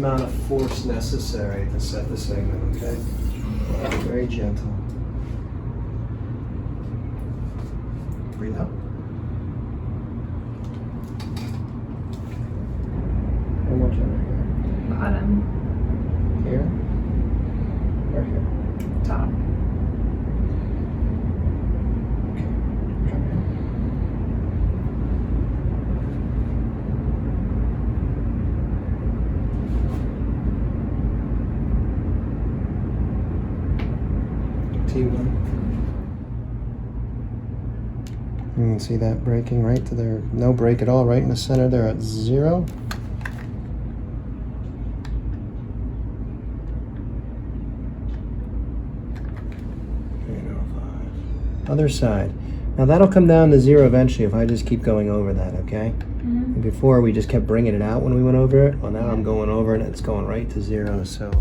amount of force necessary to set the segment, okay? Very gentle. Breathe out. One more time Bottom. here. Here or here? Top. Okay. Drop it in. T1. You can see that breaking right to there. No break at all, right in the center there at 0. Other side. Now that'll come down to 0 eventually if I just keep going over that, okay? Mm-hmm. Before we just kept bringing it out when we went over it. Well, now I'm going over it and it's going right to 0, so